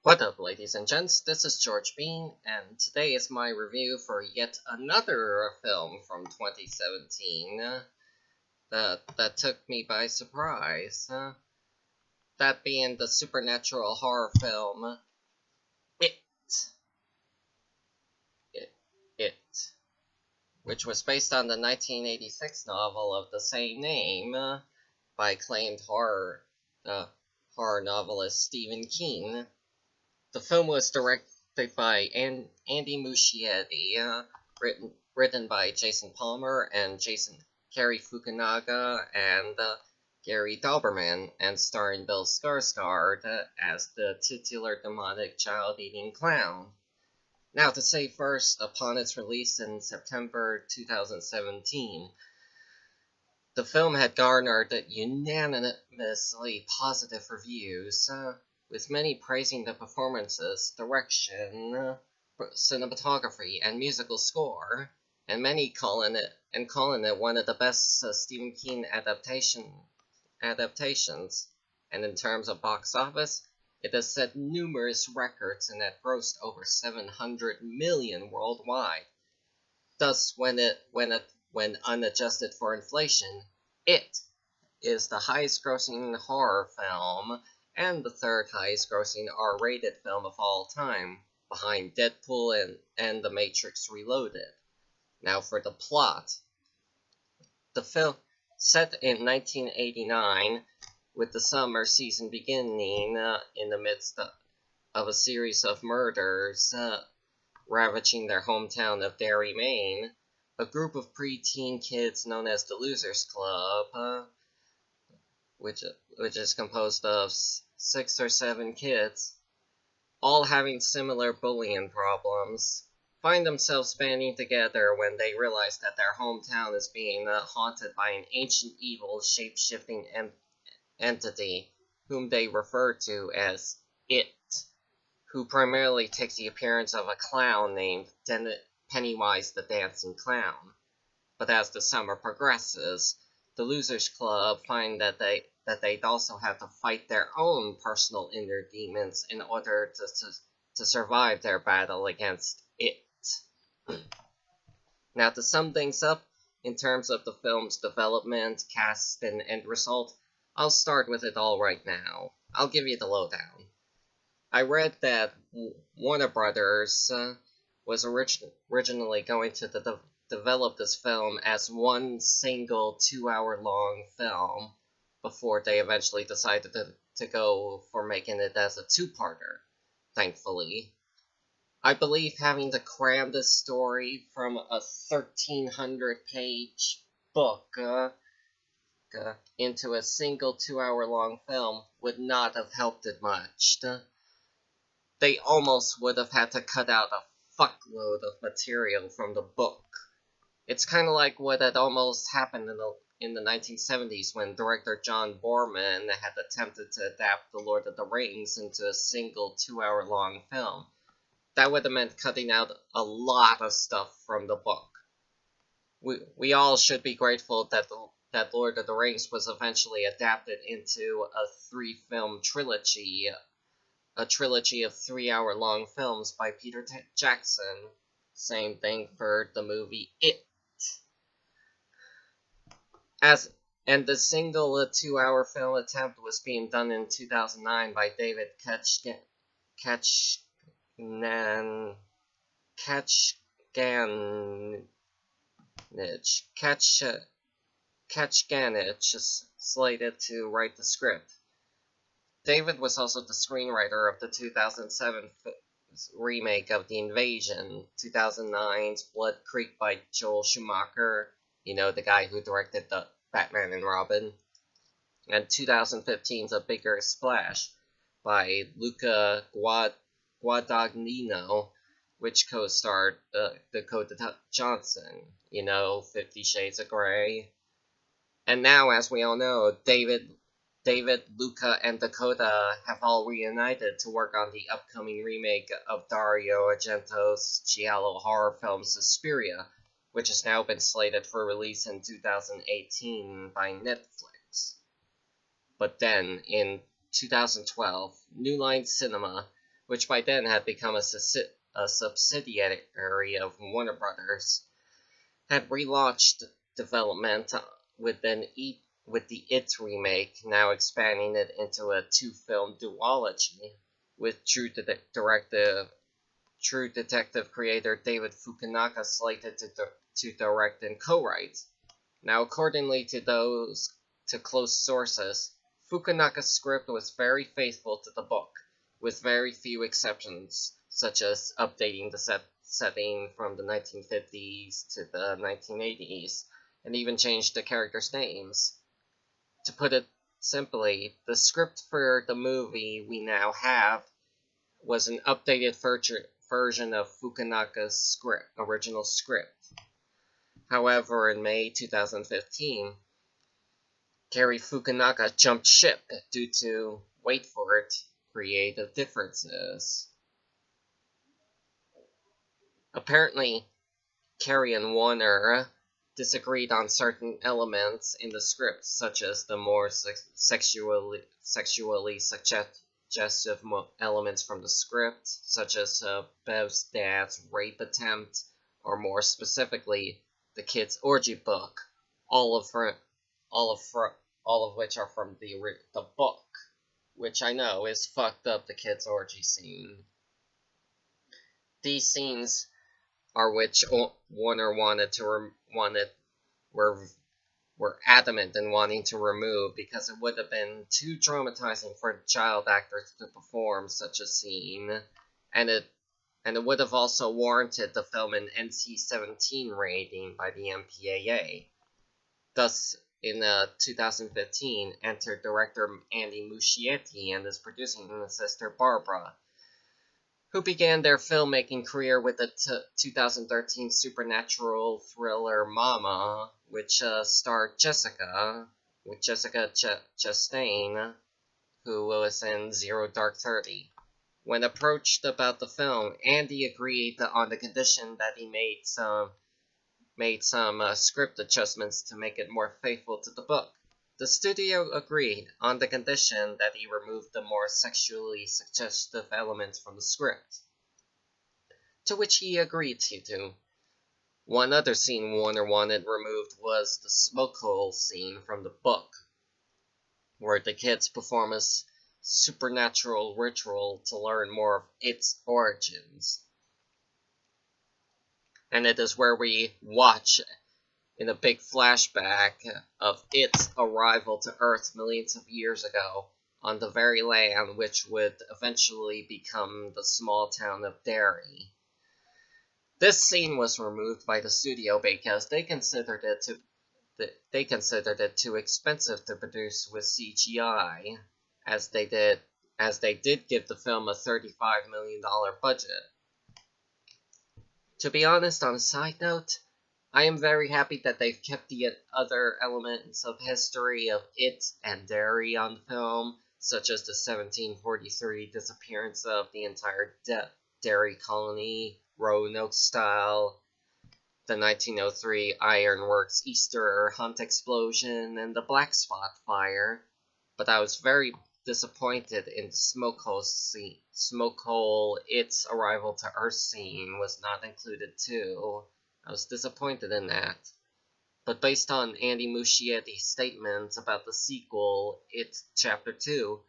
What up, ladies and gents? This is George Bean, and today is my review for yet another film from 2017 that took me by surprise. That being the supernatural horror film It. It. It. Which was based on the 1986 novel of the same name by acclaimed horror novelist Stephen King. The film was directed by Andy Muschietti, written by Jason Palmer and Cary Fukunaga and Gary Dauberman, and starring Bill Skarsgård as the titular demonic child-eating clown. Now, to say first, upon its release in September 2017, the film had garnered unanimously positive reviews, with many praising the performances, direction, cinematography, and musical score, and many calling it one of the best Stephen King adaptations. And in terms of box office, it has set numerous records and had grossed over 700 million worldwide. Thus, when unadjusted for inflation, it is the highest-grossing horror film and the third highest-grossing R-rated film of all time, behind Deadpool and The Matrix Reloaded. Now for the plot. The film, set in 1989, with the summer season beginning in the midst of a series of murders ravaging their hometown of Derry, Maine, a group of preteen kids known as the Losers Club, which is composed of 6 or 7 kids, all having similar bullying problems, find themselves banding together when they realize that their hometown is being haunted by an ancient evil shape-shifting entity, whom they refer to as It, who primarily takes the appearance of a clown named Pennywise the Dancing Clown. But as the summer progresses, the Losers Club find that they'd also have to fight their own personal inner demons in order to survive their battle against It. Now, to sum things up, in terms of the film's development, cast, and end result, I'll start with it all right now. I'll give you the lowdown. I read that Warner Brothers was originally going to develop this film as one single 2-hour-long film before they eventually decided to go for making it as a 2-parter, thankfully. I believe having to cram this story from a 1,300-page book into a single 2-hour-long film would not have helped it much. They almost would have had to cut out a fuckload of material from the book. It's kind of like what had almost happened in the 1970s when director John Boorman had attempted to adapt The Lord of the Rings into a single 2-hour-long film. That would have meant cutting out a lot of stuff from the book. We all should be grateful that Lord of the Rings was eventually adapted into a 3-film trilogy, a trilogy of 3-hour-long films by Peter Jackson. Same thing for the movie It. And the single 2-hour film attempt was being done in 2009 by David Kachganich is slated to write the script. David was also the screenwriter of the 2007 remake of The Invasion, 2009's Blood Creek by Joel Schumacher, you know, the guy who directed the Batman and Robin, and 2015's A Bigger Splash by Luca Guadagnino, which co-starred Dakota Johnson, you know, 50 Shades of Grey. And now, as we all know, David, Luca, and Dakota have all reunited to work on the upcoming remake of Dario Argento's giallo horror film Suspiria, which has now been slated for release in 2018 by Netflix. But then, in 2012, New Line Cinema which by then had become a subsidiary of Warner Brothers, had relaunched development with the It remake, now expanding it into a two-film duology, with True Detective creator David Fukunaga slated to direct and co-write. Now, accordingly to close sources, Fukunaga's script was very faithful to the book, with very few exceptions, such as updating the setting from the 1950s to the 1980s, and even changed the characters' names. To put it simply, the script for the movie we now have was an updated version of Fukunaga's original script. However, in May 2015, Cary Fukunaga jumped ship due to, wait for it, creative differences. Apparently, Cary and Warner disagreed on certain elements in the script, such as the more sexually suggestive elements from the script, such as Bev's dad's rape attempt, or more specifically, the kid's orgy book, all of which are from the book, which I know is fucked up. The kid's orgy scene. These scenes are which Warner were adamant in wanting to remove because it would have been too traumatizing for child actors to perform such a scene, and it would have also warranted the film an NC-17 rating by the MPAA. Thus, in 2015, entered director Andy Muschietti and his producing sister Barbara, who began their filmmaking career with the 2013 supernatural thriller Mama, which starred Jessica Chastain, who was in Zero Dark 30. When approached about the film, Andy agreed on the condition that he made some script adjustments to make it more faithful to the book. The studio agreed on the condition that he removed the more sexually suggestive elements from the script, to which he agreed to. One other scene Warner wanted removed was the smoke hole scene from the book, where the kids perform a supernatural ritual to learn more of its origins. And it is where we watch in a big flashback of its arrival to Earth millions of years ago on the very land which would eventually become the small town of Derry. This scene was removed by the studio because they considered it too expensive to produce with CGI, as they did give the film a $35 million budget. To be honest, on a side note, I am very happy that they've kept the other elements of history of it and Derry on film, such as the 1743 disappearance of the entire Derry colony, Roanoke style, the 1903 Ironworks Easter hunt explosion, and the Black Spot fire, but I was very disappointed in the smoke hole its arrival to Earth scene was not included too. I was disappointed in that. But based on Andy Muschietti's statements about the sequel, It Chapter 2,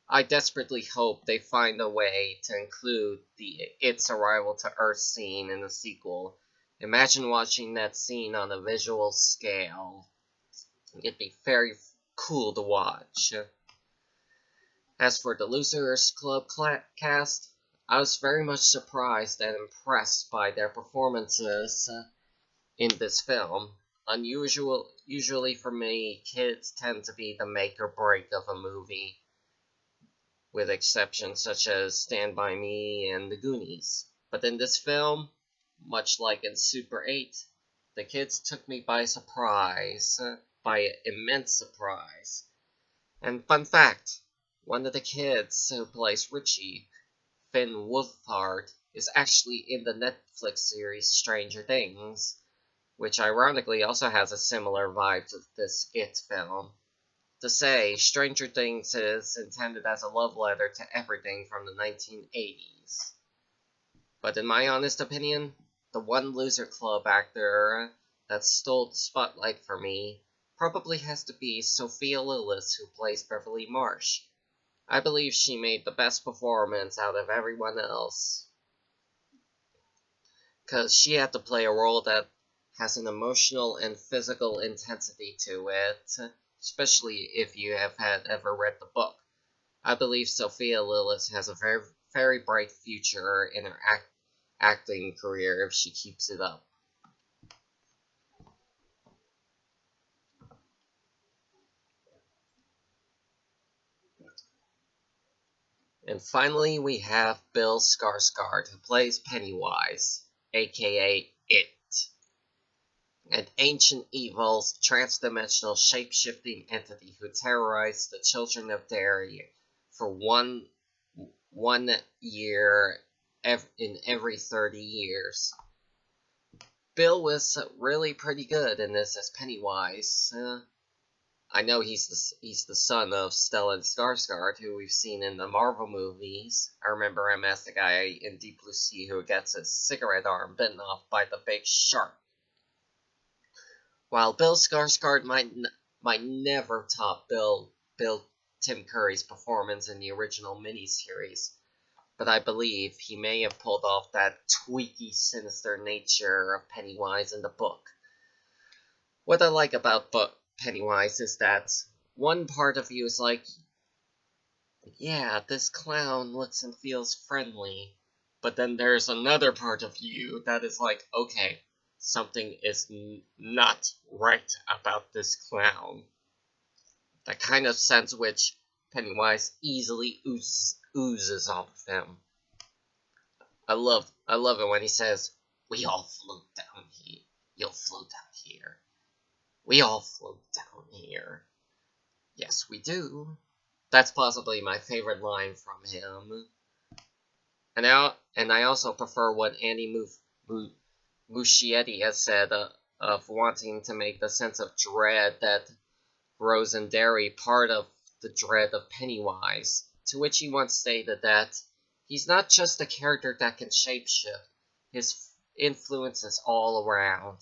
I desperately hope they find a way to include the Its arrival to Earth scene in the sequel. Imagine watching that scene on a visual scale. It'd be very cool to watch. As for the Losers Club cast, I was very much surprised and impressed by their performances in this film. Usually for me, kids tend to be the make or break of a movie, with exceptions such as Stand By Me and The Goonies. But in this film, much like in Super 8, the kids took me by surprise, by immense surprise. And fun fact, one of the kids who plays Richie, Finn Wolfhard, is actually in the Netflix series Stranger Things, which ironically also has a similar vibe to this It film. to say, Stranger Things is intended as a love letter to everything from the 1980s. But in my honest opinion, the one loser club actor that stole the spotlight for me probably has to be Sophia Lillis, who plays Beverly Marsh. I believe she made the best performance out of everyone else, because she had to play a role that has an emotional and physical intensity to it, especially if you have ever read the book. I believe Sophia Lillis has a very, very bright future in her acting career if she keeps it up. And finally, we have Bill Skarsgård, who plays Pennywise, aka It, an ancient evil, trans-dimensional, shape-shifting entity who terrorized the children of Derry for one year in every 30 years. Bill was really pretty good in this as Pennywise. I know he's the son of Stellan Skarsgård, who we've seen in the Marvel movies. I remember him as the guy in Deep Blue Sea who gets his cigarette arm bitten off by the big shark. While Bill Skarsgård might never top Tim Curry's performance in the original miniseries, but I believe he may have pulled off that tweaky, sinister nature of Pennywise in the book. What I like about Pennywise is that one part of you is like, yeah, this clown looks and feels friendly, but then there's another part of you that is like, okay, something is not right about this clown. That kind of sense which Pennywise easily oozes off of him. I love it when he says, "We all float down here. You'll float down here. We all float down here." Yes, we do. That's possibly my favorite line from him. And I also prefer what Andy Muschietti has said of wanting to make the sense of dread that grows in Derry part of the dread of Pennywise, to which he once stated that he's not just a character that can shapeshift, his influence is all around.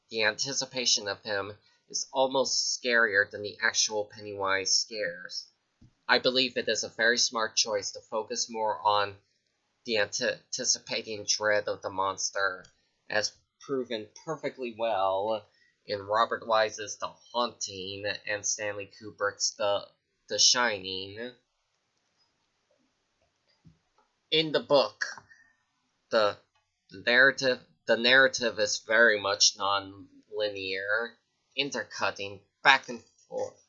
The anticipation of him is almost scarier than the actual Pennywise scares. I believe it is a very smart choice to focus more on the anticipating dread of the monster, as proven perfectly well in Robert Wise's The Haunting and Stanley Kubrick's The Shining. In the book, the narrative is very much non-linear, intercutting back and forth.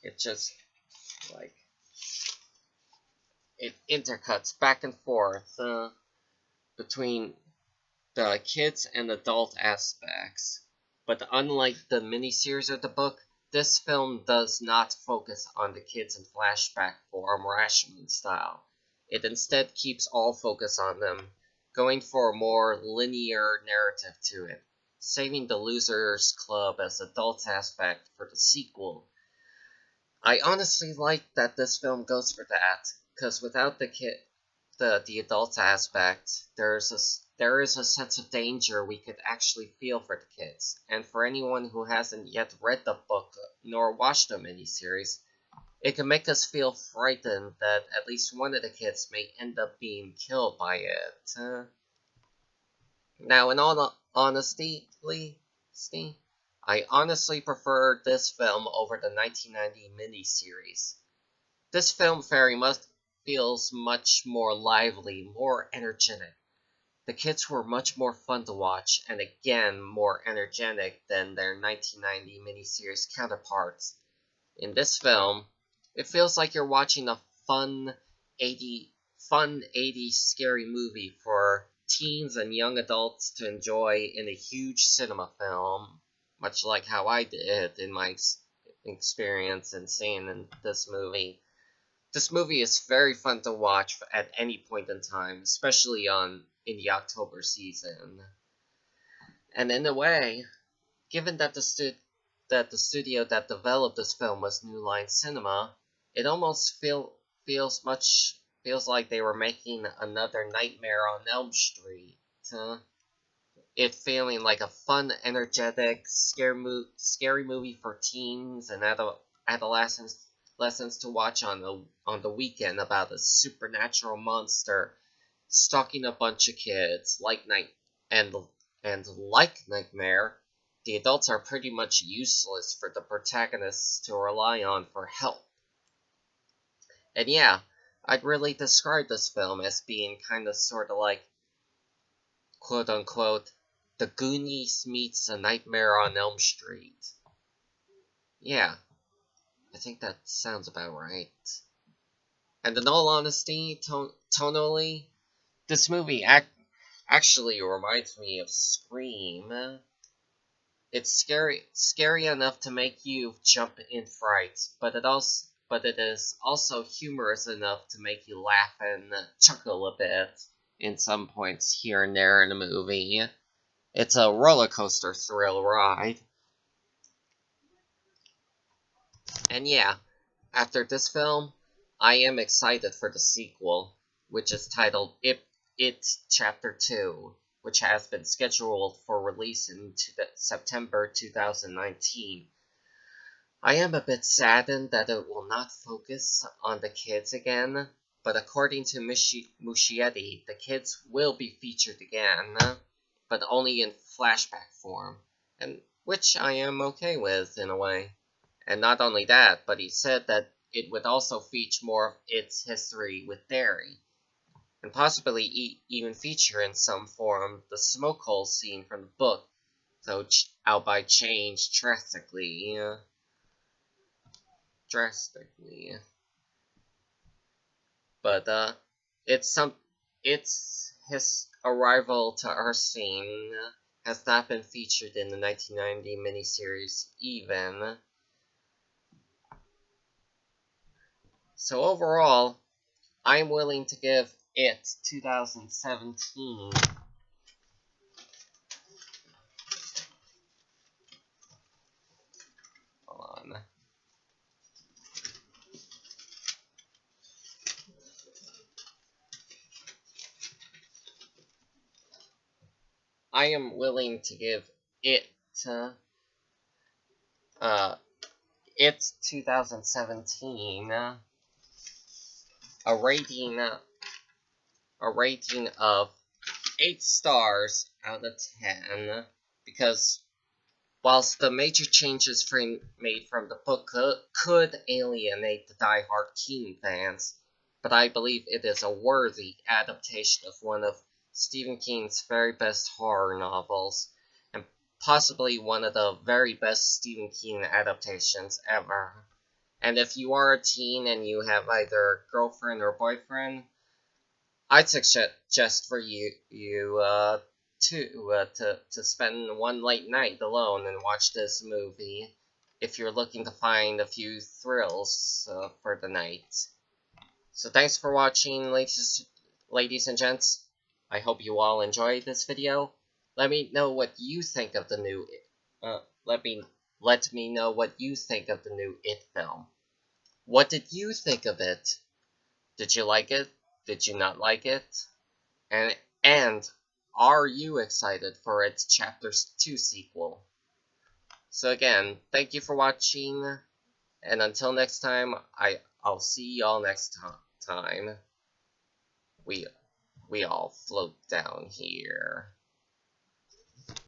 It just it intercuts back and forth between the kids and adult aspects. But unlike the miniseries of the book, this film does not focus on the kids in flashback form Rashomon style. It instead keeps all focus on them, going for a more linear narrative to it, saving the Losers Club as adult aspect for the sequel. I honestly like that this film goes for that, because without the adult aspect, there is a sense of danger we could actually feel for the kids. And for anyone who hasn't yet read the book nor watched the miniseries, it can make us feel frightened that at least one of the kids may end up being killed by it. Now, in all honesty, I honestly prefer this film over the 1990 miniseries. This film very much feels much more lively, more energetic. The kids were much more fun to watch, and again, more energetic than their 1990 miniseries counterparts. In this film, it feels like you're watching a fun 80s scary movie for teens and young adults to enjoy in a huge cinema film, much like how I did in my experience in seeing in this movie. This movie is very fun to watch at any point in time, especially in the October season. And in a way, given that the that the studio that developed this film was New Line Cinema, it almost feels like they were making another Nightmare on Elm Street. It feeling like a fun, energetic, scary movie for teens and adolescents to watch on the weekend about a supernatural monster stalking a bunch of kids. And like Nightmare, the adults are pretty much useless for the protagonists to rely on for help. And yeah, I'd really describe this film as being kind of sort of like, quote unquote, The Goonies meets A Nightmare on Elm Street. Yeah, I think that sounds about right. And in all honesty, tonally, this movie actually reminds me of Scream. It's scary enough to make you jump in fright, but it is also humorous enough to make you laugh and chuckle a bit in some points here and there in the movie. It's a roller coaster thrill ride. And yeah, after this film, I am excited for the sequel, which is titled It Chapter 2, which has been scheduled for release in September 2019. I am a bit saddened that it will not focus on the kids again, but according to Muschietti, the kids will be featured again, but only in flashback form, and which I am okay with in a way. And not only that, but he said that it would also feature more of its history with Derry, and possibly even feature in some form the smoke hole scene from the book, though albeit changed drastically. But his arrival to our scene has not been featured in the 1990 miniseries even. So overall, I'm willing to give it 2017. Hold on. I am willing to give it it's 2017 a rating of 8 stars out of 10, because whilst the major changes made from the book could alienate the die-hard King fans, but I believe it is a worthy adaptation of one of Stephen King's very best horror novels, and possibly one of the very best Stephen King adaptations ever. And if you are a teen and you have either a girlfriend or boyfriend, I'd suggest for you to spend one late night alone and watch this movie if you're looking to find a few thrills for the night. So thanks for watching, ladies and gents. I hope you all enjoyed this video. Let me know what you think of the new let me know what you think of the new It film. What did you think of it? Did you like it? Did you not like it? And are you excited for its Chapter 2 sequel? So again, thank you for watching, and until next time, I'll see y'all next time. We all float down here.